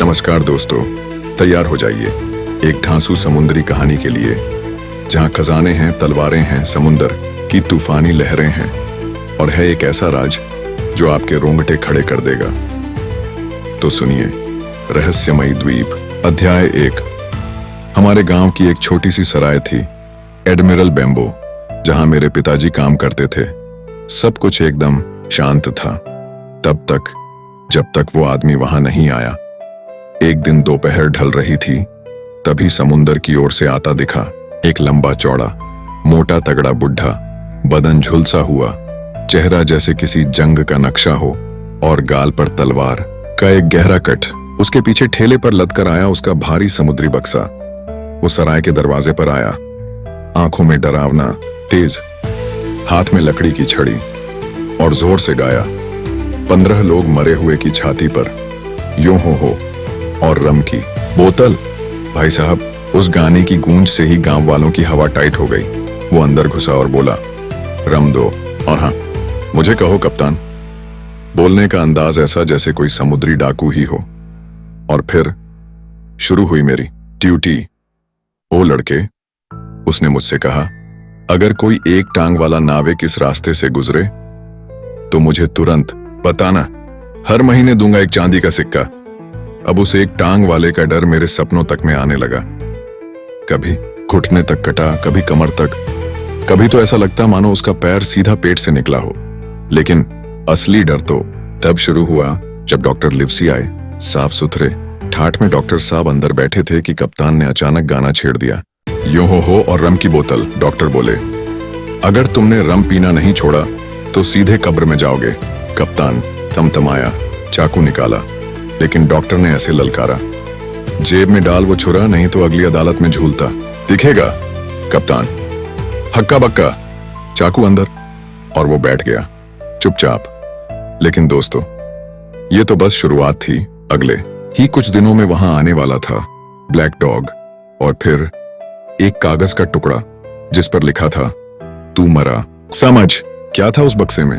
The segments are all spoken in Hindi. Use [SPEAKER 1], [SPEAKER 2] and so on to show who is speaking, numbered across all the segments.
[SPEAKER 1] नमस्कार दोस्तों, तैयार हो जाइए एक ढांसू समुद्री कहानी के लिए, जहां खजाने हैं, तलवारें हैं, समुंदर की तूफानी लहरें हैं और है एक ऐसा राज जो आपके रोंगटे खड़े कर देगा। तो सुनिए, रहस्यमयी द्वीप अध्याय 1। हमारे गांव की एक छोटी सी सराय थी, एडमिरल बेम्बो, जहां मेरे पिताजी काम करते थे। सब कुछ एकदम शांत था, तब तक जब तक वो आदमी वहां नहीं आया। एक दिन दोपहर ढल रही थी, तभी समुंदर की ओर से आता दिखा एक लंबा चौड़ा मोटा तगड़ा बुढ़ा, बदन झुलसा हुआ, चेहरा जैसे किसी जंग का नक्शा हो और गाल पर तलवार का एक गहरा कट। उसके पीछे ठेले पर लदकर आया उसका भारी समुद्री बक्सा। वो सराय के दरवाजे पर आया, आंखों में डरावना तेज, हाथ में लकड़ी की छड़ी, और जोर से गाया, 15 लोग मरे हुए की छाती पर, यूं हो और रम की बोतल। भाई साहब, उस गाने की गूंज से ही गांव वालों की हवा टाइट हो गई। वो अंदर घुसा और बोला, रम दो, और हाँ, मुझे कहो कप्तान। बोलने का अंदाज ऐसा जैसे कोई समुद्री डाकू ही हो। और फिर शुरू हुई मेरी ड्यूटी। ओ लड़के, उसने मुझसे कहा, अगर कोई एक टांग वाला नाविक इस रास्ते से गुजरे तो मुझे तुरंत बताना। हर महीने दूंगा एक चांदी का सिक्का। अब उस एक टांग वाले का डर मेरे सपनों तक में आने लगा। कभी घुटने तक कटा, कभी कमर तक, कभी तो ऐसा लगता मानो उसका पैर सीधा पेट से निकला हो। लेकिन असली डर तो तब शुरू हुआ जब डॉक्टर लिवसी आए। साफ सुथरे ठाठ में डॉक्टर साहब अंदर बैठे थे कि कप्तान ने अचानक गाना छेड़ दिया, यूं हो और रम की बोतल। डॉक्टर बोले, अगर तुमने रम पीना नहीं छोड़ा तो सीधे कब्र में जाओगे। कप्तान थमथमाया, चाकू निकाला, लेकिन डॉक्टर ने ऐसे ललकारा, जेब में डाल वो छुरा, नहीं तो अगली अदालत में झूलता दिखेगा। कप्तान हक्का बक्का, चाकू अंदर, और वो बैठ गया चुपचाप। लेकिन दोस्तों, ये तो बस शुरुआत थी। अगले ही कुछ दिनों में वहां आने वाला था ब्लैक डॉग, और फिर एक कागज का टुकड़ा जिस पर लिखा था, तू मरा। समझ क्या था उस बक्से में?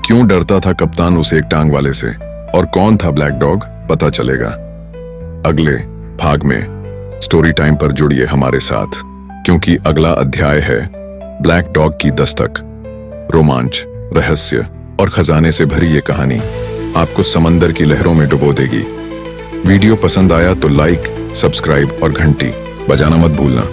[SPEAKER 1] क्यों डरता था कप्तान उस एक टांग वाले से? और कौन था ब्लैक डॉग? पता चलेगा अगले भाग में। स्टोरी टाइम पर जुड़िए हमारे साथ, क्योंकि अगला अध्याय है ब्लैक डॉग की दस्तक। रोमांच, रहस्य और खजाने से भरी ये कहानी आपको समंदर की लहरों में डुबो देगी। वीडियो पसंद आया तो लाइक, सब्सक्राइब और घंटी बजाना मत भूलना।